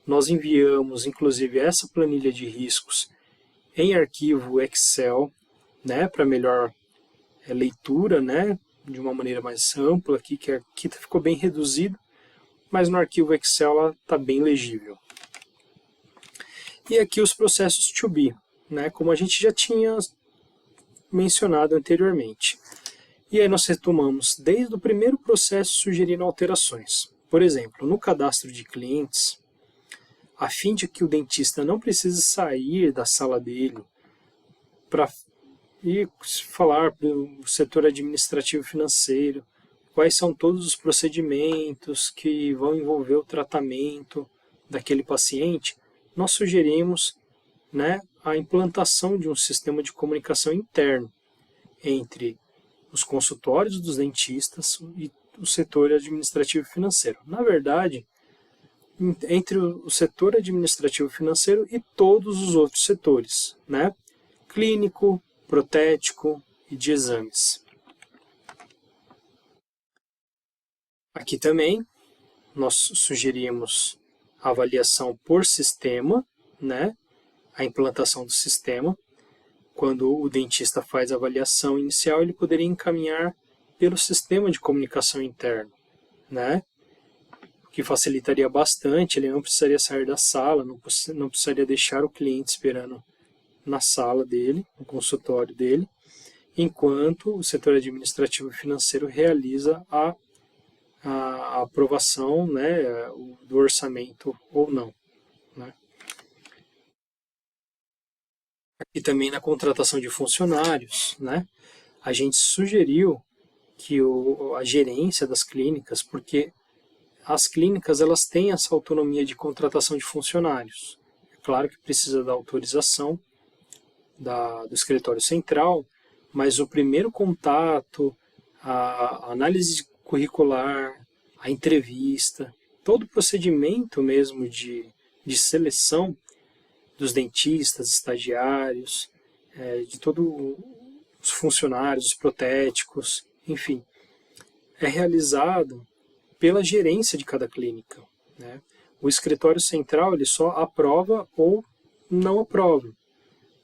Nós enviamos, inclusive, essa planilha de riscos em arquivo Excel, né, para melhor leitura, né, de uma maneira mais ampla, aqui, que aqui ficou bem reduzido, mas no arquivo Excel ela está bem legível. E aqui os processos to be, né, como a gente já tinha mencionado anteriormente. E aí nós retomamos desde o primeiro processo sugerindo alterações. Por exemplo, no cadastro de clientes, a fim de que o dentista não precise sair da sala dele para ir falar para o setor administrativo financeiro quais são todos os procedimentos que vão envolver o tratamento daquele paciente, nós sugerimos, né, a implantação de um sistema de comunicação interno entre os consultórios dos dentistas e o setor administrativo financeiro. Na verdade, entre o setor administrativo financeiro e todos os outros setores, né, clínico, protético e de exames. Aqui também nós sugerimos a avaliação por sistema, né, a implantação do sistema. Quando o dentista faz a avaliação inicial, ele poderia encaminhar pelo sistema de comunicação interno, né, o que facilitaria bastante, ele não precisaria sair da sala, não precisaria deixar o cliente esperando na sala dele, no consultório dele, enquanto o setor administrativo e financeiro realiza a aprovação, né, do orçamento ou não, né. E também na contratação de funcionários, né, a gente sugeriu que a gerência das clínicas, porque as clínicas elas têm essa autonomia de contratação de funcionários. É claro que precisa da autorização do escritório central, mas o primeiro contato, a análise curricular, a entrevista, todo o procedimento mesmo de seleção dos dentistas, estagiários, de todos os funcionários, os protéticos, enfim, é realizado pela gerência de cada clínica, né? O escritório central ele só aprova ou não aprova,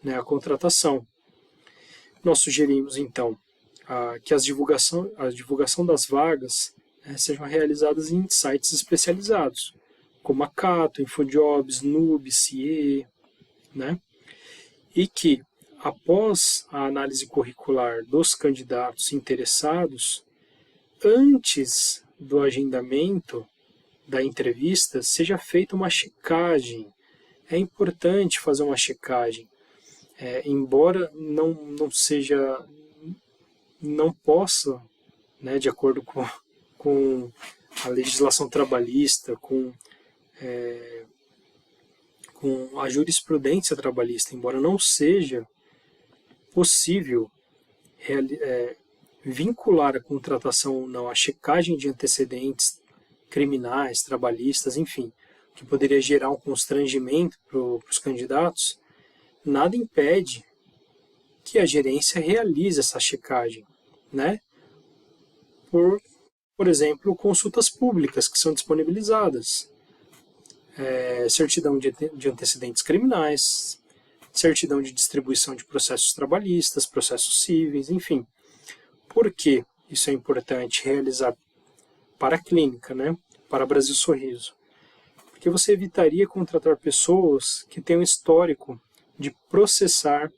né, a contratação. Nós sugerimos, então, que a divulgação das vagas sejam realizadas em sites especializados, como a Cato, InfoJobs, Nube, CIE, né? E que, após a análise curricular dos candidatos interessados, antes do agendamento da entrevista, seja feita uma checagem. É importante fazer uma checagem. Embora não possa, né, de acordo com a legislação trabalhista, com a jurisprudência trabalhista, embora não seja possível vincular a contratação ou não à checagem de antecedentes criminais, trabalhistas, enfim, que poderia gerar um constrangimento para os candidatos, nada impede que a gerência realize essa checagem, né? Por exemplo, consultas públicas que são disponibilizadas, certidão de antecedentes criminais, certidão de distribuição de processos trabalhistas, processos cíveis, enfim. Por que isso é importante realizar para a clínica, né? Para Brasil Sorriso? Porque você evitaria contratar pessoas que têm um histórico de processar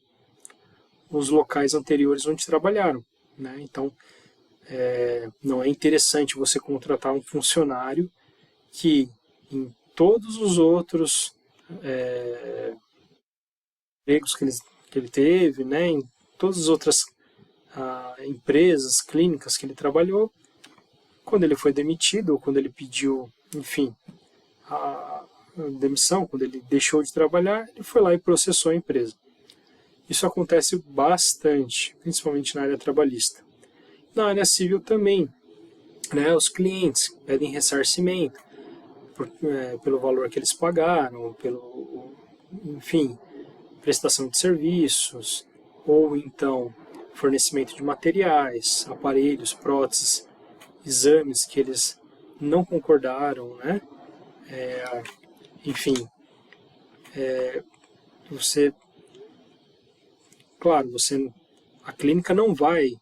os locais anteriores onde trabalharam, né? Então, não é interessante você contratar um funcionário que em todos os outros empregos que ele teve, né, em todas as outras empresas, clínicas que ele trabalhou, quando ele foi demitido, ou quando ele pediu, enfim, a demissão, quando ele deixou de trabalhar, ele foi lá e processou a empresa. Isso acontece bastante, principalmente na área trabalhista. Na área civil também, né, os clientes pedem ressarcimento pelo valor que eles pagaram, enfim, prestação de serviços, ou então fornecimento de materiais, aparelhos, próteses, exames que eles não concordaram, né? Enfim, a clínica não vai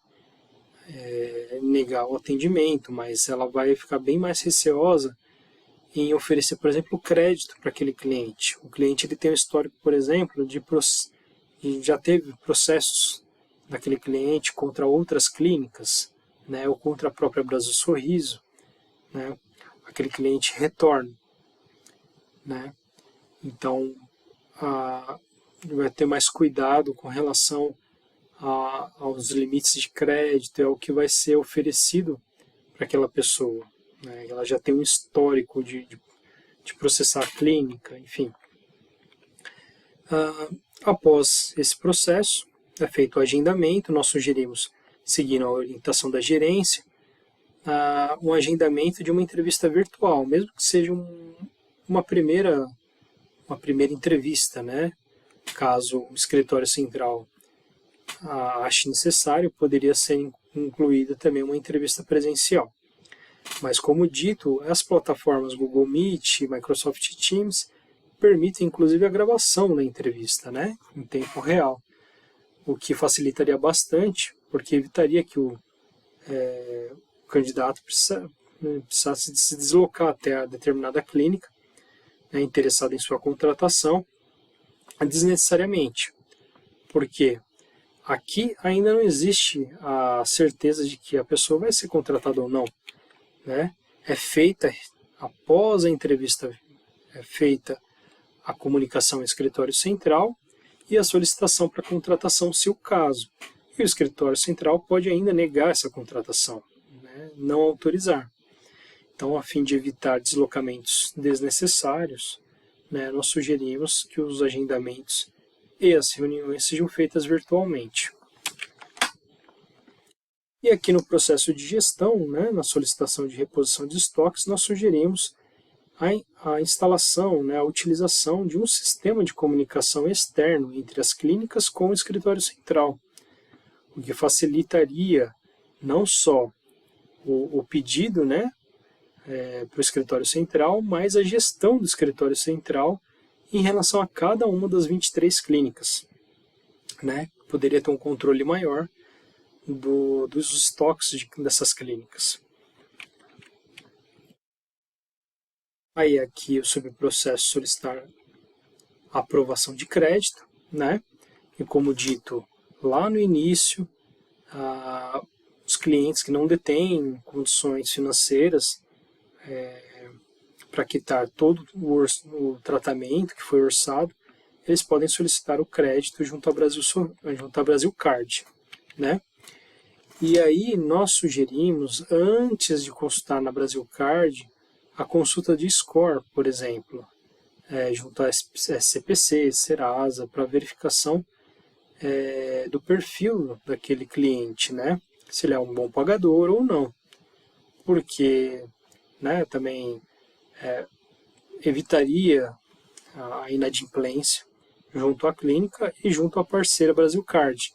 negar o atendimento, mas ela vai ficar bem mais receosa em oferecer, por exemplo, crédito para aquele cliente. O cliente ele tem um histórico, por exemplo, de já teve processos daquele cliente contra outras clínicas, né, ou contra a própria Brasil Sorriso, né, aquele cliente retorna, né, então vai ter mais cuidado com relação aos limites de crédito, é o que vai ser oferecido para aquela pessoa, né, ela já tem um histórico de processar a clínica, enfim. Após esse processo, é feito o agendamento, nós sugerimos, seguindo a orientação da gerência, um agendamento de uma entrevista virtual, mesmo que seja uma primeira entrevista, né? Caso o escritório central ache necessário, poderia ser incluída também uma entrevista presencial. Mas, como dito, as plataformas Google Meet e Microsoft Teams permitem, inclusive, a gravação da entrevista, né? Em tempo real, o que facilitaria bastante, porque evitaria que o candidato precisasse se deslocar até a determinada clínica, né, interessado em sua contratação, desnecessariamente. Porque aqui ainda não existe a certeza de que a pessoa vai ser contratada ou não, né? É feita, após a entrevista, é feita a comunicação ao escritório central e a solicitação para contratação, se o caso. E o escritório central pode ainda negar essa contratação, né, não autorizar. Então, a fim de evitar deslocamentos desnecessários, né, nós sugerimos que os agendamentos e as reuniões sejam feitas virtualmente. E aqui no processo de gestão, né, na solicitação de reposição de estoques, nós sugerimos a instalação, né, a utilização de um sistema de comunicação externo entre as clínicas com o escritório central, o que facilitaria não só o pedido, né, para o escritório central, mas a gestão do escritório central em relação a cada uma das 23 clínicas. Né? Poderia ter um controle maior dos estoques dessas clínicas. Aí aqui o subprocesso solicitar a aprovação de crédito, né? E como dito lá no início, os clientes que não detêm condições financeiras para quitar todo o tratamento que foi orçado, eles podem solicitar o crédito junto à Brasil Card, né? E aí nós sugerimos, antes de consultar na Brasil Card, a consulta de score, por exemplo, junto à SCPC, Serasa, para verificação do perfil daquele cliente, né? Se ele é um bom pagador ou não. Porque, né, também evitaria a inadimplência junto à clínica e junto à parceira Brasil Card,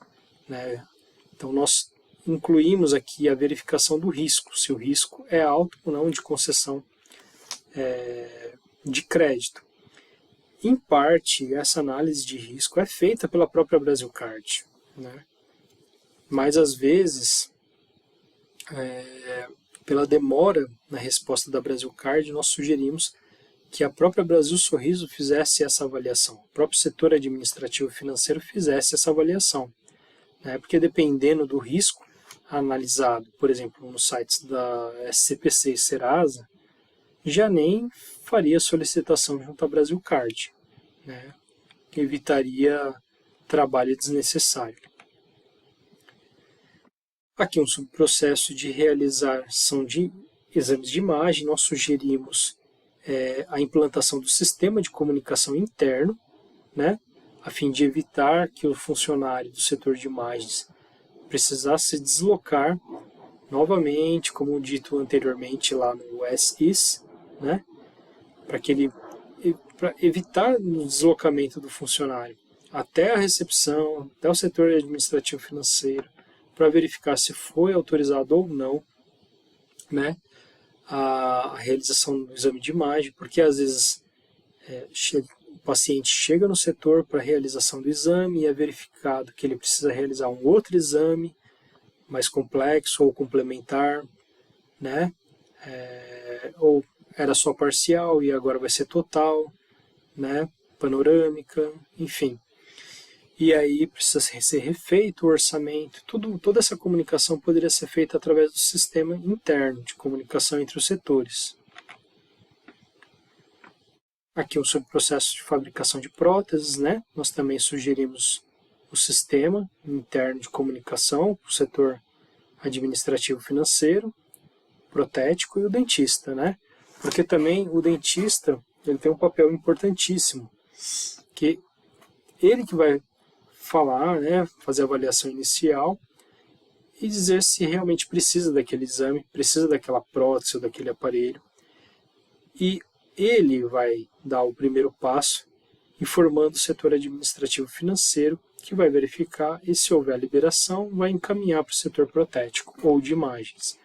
né? Então nós incluímos aqui a verificação do risco, se o risco é alto ou não de concessão de crédito. Em parte, essa análise de risco é feita pela própria Brasil Card, né? Mas às vezes, pela demora na resposta da Brasil Card, nós sugerimos que a própria Brasil Sorriso fizesse essa avaliação, o próprio setor administrativo e financeiro fizesse essa avaliação, né? Porque dependendo do risco analisado, por exemplo, nos sites da SCPC e Serasa, já nem faria solicitação junto à Brasil Card, né? Que evitaria trabalho desnecessário. Aqui um subprocesso de realização de exames de imagem, nós sugerimos a implantação do sistema de comunicação interno, né? A fim de evitar que o funcionário do setor de imagens precisasse se deslocar novamente, como dito anteriormente lá no SIS, né? Para evitar o deslocamento do funcionário até a recepção, até o setor administrativo financeiro, para verificar se foi autorizado ou não, né, a realização do exame de imagem, porque às vezes o paciente chega no setor para a realização do exame e é verificado que ele precisa realizar um outro exame mais complexo ou complementar, né, ou era só parcial e agora vai ser total, né, panorâmica, enfim. E aí precisa ser refeito o orçamento, toda essa comunicação poderia ser feita através do sistema interno de comunicação entre os setores. Aqui o subprocesso de fabricação de próteses, né? Nós também sugerimos o sistema interno de comunicação, o setor administrativo financeiro, protético e o dentista, né? Porque também o dentista ele tem um papel importantíssimo, que ele que vai falar, né, fazer a avaliação inicial e dizer se realmente precisa daquele exame, precisa daquela prótese ou daquele aparelho. E ele vai dar o primeiro passo, informando o setor administrativo financeiro, que vai verificar e, se houver liberação, vai encaminhar para o setor protético ou de imagens.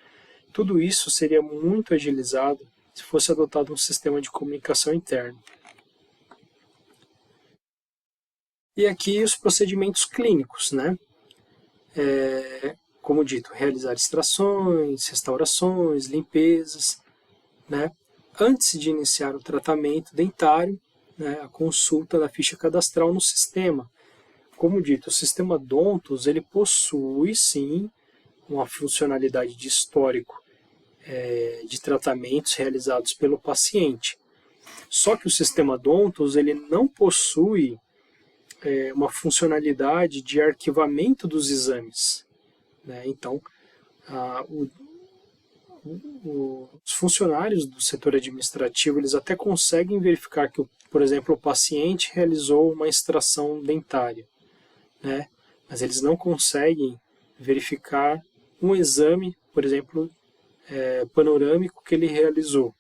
Tudo isso seria muito agilizado se fosse adotado um sistema de comunicação interno. E aqui os procedimentos clínicos, né? Como dito, realizar extrações, restaurações, limpezas, né? Antes de iniciar o tratamento dentário, né, a consulta da ficha cadastral no sistema. Como dito, o sistema Dontos ele possui sim uma funcionalidade de histórico de tratamentos realizados pelo paciente. Só que o sistema Dontos ele não possui uma funcionalidade de arquivamento dos exames, né? Então, os funcionários do setor administrativo, eles até conseguem verificar que, por exemplo, o paciente realizou uma extração dentária, né? Mas eles não conseguem verificar um exame, por exemplo, panorâmico que ele realizou,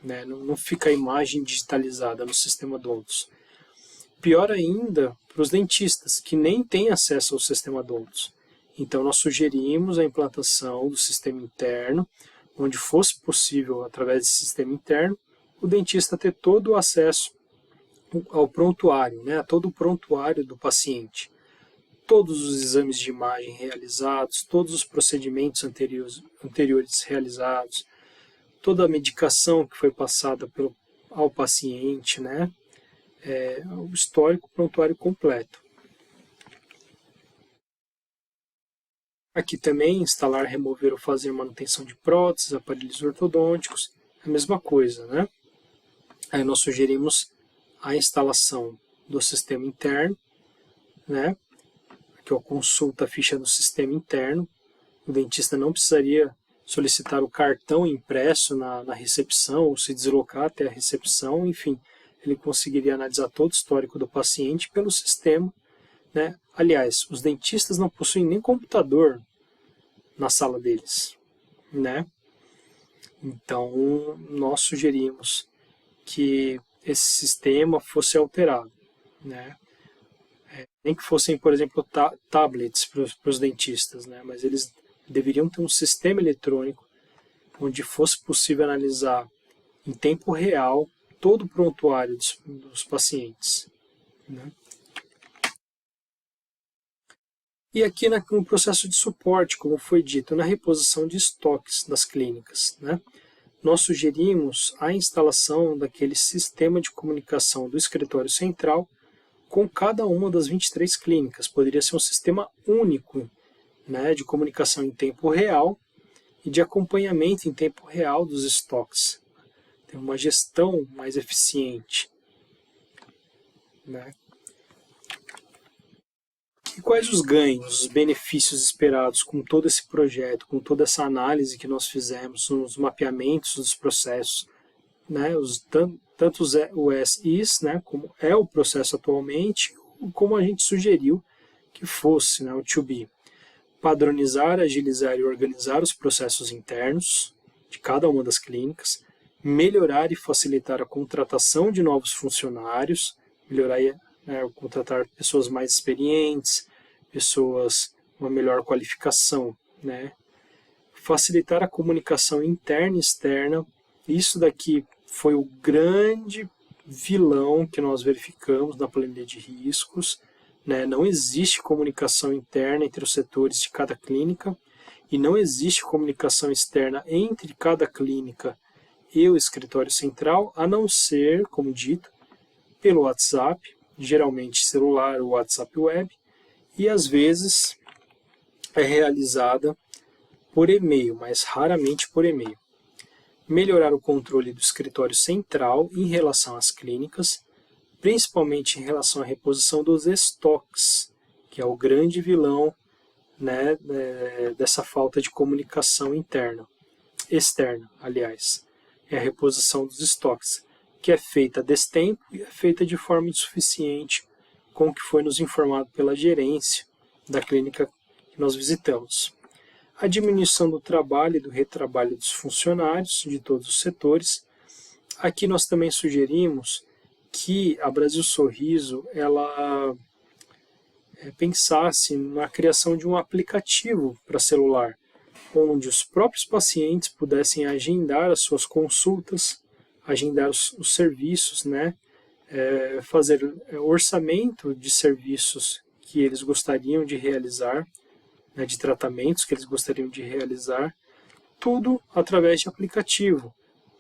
né? Não fica a imagem digitalizada no sistema Dontos. Pior ainda para os dentistas, que nem têm acesso ao sistema Dontos. Então, nós sugerimos a implantação do sistema interno, onde fosse possível, através desse sistema interno, o dentista ter todo o acesso ao prontuário, né, a todo o prontuário do paciente. Todos os exames de imagem realizados, todos os procedimentos anteriores realizados, toda a medicação que foi passada ao paciente, né, o histórico prontuário completo. Aqui também, instalar, remover ou fazer manutenção de próteses, aparelhos ortodônticos, a mesma coisa, né? Aí nós sugerimos a instalação do sistema interno, né? Aqui, ó, consulta a ficha do sistema interno. O dentista não precisaria solicitar o cartão impresso na recepção ou se deslocar até a recepção, enfim, ele conseguiria analisar todo o histórico do paciente pelo sistema, né? Aliás, os dentistas não possuem nem computador na sala deles, né? Então, nós sugerimos que esse sistema fosse alterado, né? Nem que fossem, por exemplo, tablets para os dentistas, né? Mas eles deveriam ter um sistema eletrônico onde fosse possível analisar em tempo real todo o prontuário dos pacientes, né? E aqui no processo de suporte, como foi dito, na reposição de estoques das clínicas, né? Nós sugerimos a instalação daquele sistema de comunicação do escritório central com cada uma das 23 clínicas. Poderia ser um sistema único, né, de comunicação em tempo real e de acompanhamento em tempo real dos estoques. Tem uma gestão mais eficiente, né? E quais os ganhos, os benefícios esperados com todo esse projeto, com toda essa análise que nós fizemos, os mapeamentos dos processos, né, tanto o SIS, né, como é o processo atualmente, como a gente sugeriu que fosse, né, o to be. Padronizar, agilizar e organizar os processos internos de cada uma das clínicas, melhorar e facilitar a contratação de novos funcionários, melhorar, contratar pessoas mais experientes, pessoas com uma melhor qualificação, né? Facilitar a comunicação interna e externa. Isso daqui foi o grande vilão que nós verificamos na planilha de riscos, né? Não existe comunicação interna entre os setores de cada clínica e não existe comunicação externa entre cada clínica e o escritório central, a não ser, como dito, pelo WhatsApp, geralmente celular ou WhatsApp web, e às vezes é realizada por e-mail, mas raramente por e-mail. Melhorar o controle do escritório central em relação às clínicas, principalmente em relação à reposição dos estoques, que é o grande vilão, né, dessa falta de comunicação externa, aliás, é a reposição dos estoques, que é feita a destempo e é feita de forma insuficiente, com o que foi nos informado pela gerência da clínica que nós visitamos. A diminuição do trabalho e do retrabalho dos funcionários de todos os setores. Aqui nós também sugerimos que a Brasil Sorriso ela pensasse na criação de um aplicativo para celular, onde os próprios pacientes pudessem agendar as suas consultas, agendar os serviços, né? Fazer orçamento de serviços que eles gostariam de realizar, né, de tratamentos que eles gostariam de realizar, tudo através de aplicativo.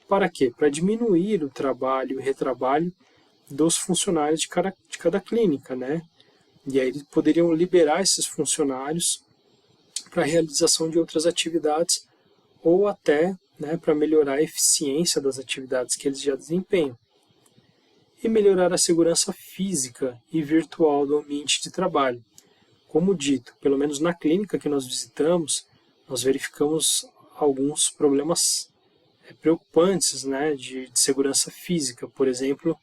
Para quê? Para diminuir o trabalho e o retrabalho dos funcionários de cada clínica, né? E aí eles poderiam liberar esses funcionários para a realização de outras atividades ou até, né, para melhorar a eficiência das atividades que eles já desempenham. E melhorar a segurança física e virtual do ambiente de trabalho. Como dito, pelo menos na clínica que nós visitamos, nós verificamos alguns problemas preocupantes, né, de segurança física. Por exemplo,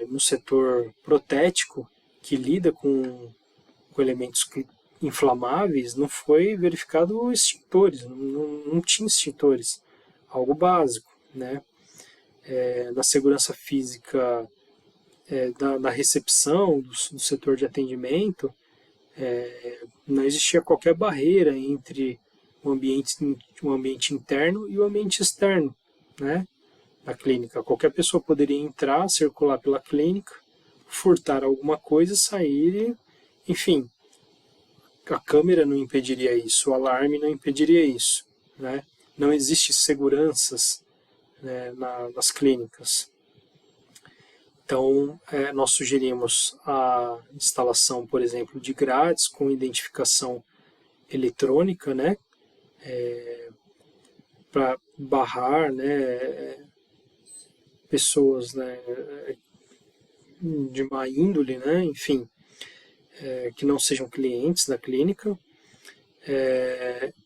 no setor protético, que lida com elementos inflamáveis, não foi verificado extintores, não tinha extintores, algo básico, né? Na segurança física da recepção, do setor de atendimento, não existia qualquer barreira entre o ambiente interno e o ambiente externo, né, da clínica. Qualquer pessoa poderia entrar, circular pela clínica, furtar alguma coisa, sair, enfim. A câmera não impediria isso, o alarme não impediria isso, né? Não existe seguranças, né, nas clínicas. Então, nós sugerimos a instalação, por exemplo, de grades com identificação eletrônica, né, para barrar, né, pessoas, né, de má índole, né, enfim, que não sejam clientes da clínica.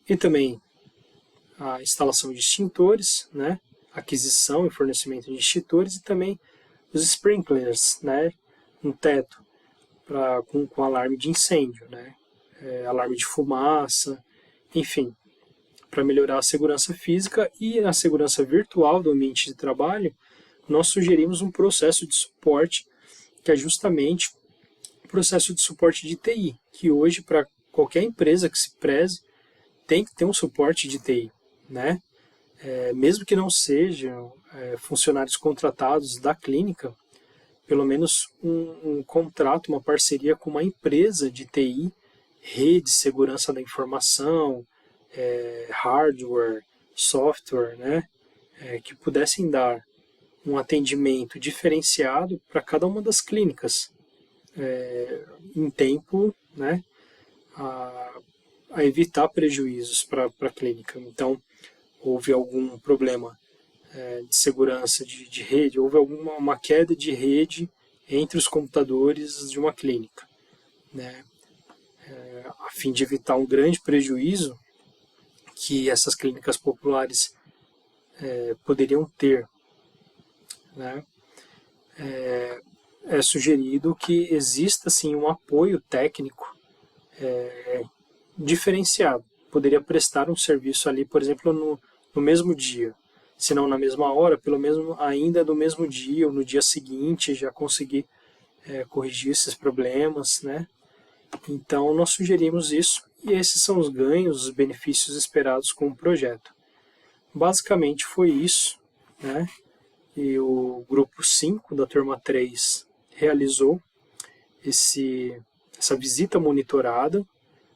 E também a instalação de extintores, né, aquisição e fornecimento de extintores, e também os sprinklers, né, no teto, com alarme de incêndio, né, alarme de fumaça, enfim, para melhorar a segurança física e a segurança virtual do ambiente de trabalho. Nós sugerimos um processo de suporte que é justamente o processo de suporte de TI, que hoje, para qualquer empresa que se preze, tem que ter um suporte de TI, né? Mesmo que não sejam funcionários contratados da clínica, pelo menos um contrato, uma parceria com uma empresa de TI, rede, segurança da informação, hardware, software, né? Que pudessem dar um atendimento diferenciado para cada uma das clínicas, em tempo, né, a evitar prejuízos para a clínica. Então, houve algum problema de segurança de rede, houve uma queda de rede entre os computadores de uma clínica, né, a fim de evitar um grande prejuízo que essas clínicas populares poderiam ter, né. É sugerido que exista sim um apoio técnico diferenciado. Poderia prestar um serviço ali, por exemplo, no mesmo dia, se não na mesma hora, pelo menos ainda no mesmo dia ou no dia seguinte já conseguir corrigir esses problemas, né? Então nós sugerimos isso e esses são os ganhos, os benefícios esperados com o projeto. Basicamente foi isso, né? E o grupo 5 da turma 3 realizou essa visita monitorada.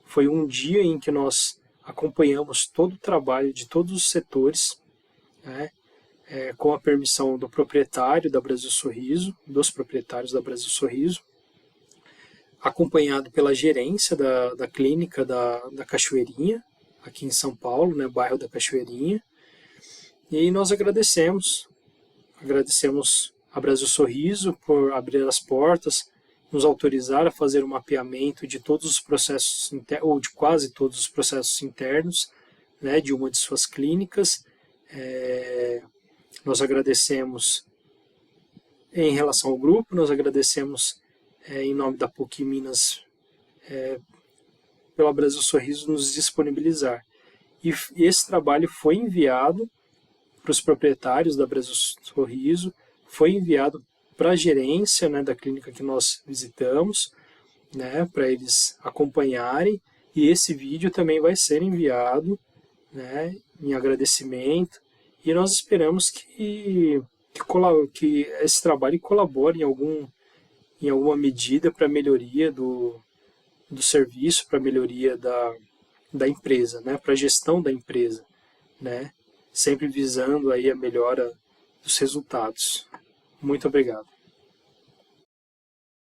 Foi um dia em que nós acompanhamos todo o trabalho de todos os setores, né, com a permissão do proprietário da Brasil Sorriso, dos proprietários da Brasil Sorriso, acompanhado pela gerência da clínica da Cachoeirinha, aqui em São Paulo, né, bairro da Cachoeirinha. E nós agradecemos a Brasil Sorriso por abrir as portas, nos autorizar a fazer um mapeamento de todos os processos, ou de quase todos os processos internos, né, de uma de suas clínicas. Nós agradecemos em relação ao grupo, nós agradecemos em nome da PUC Minas pela Brasil Sorriso nos disponibilizar. E esse trabalho foi enviado para os proprietários da Brasil Sorriso, foi enviado para a gerência, né, da clínica que nós visitamos, né, para eles acompanharem, e esse vídeo também vai ser enviado, né, em agradecimento, e nós esperamos que esse trabalho colabore em alguma medida para a melhoria do serviço, para a melhoria da empresa, né, para a gestão da empresa, né, sempre visando aí a melhora dos resultados. Muito obrigado.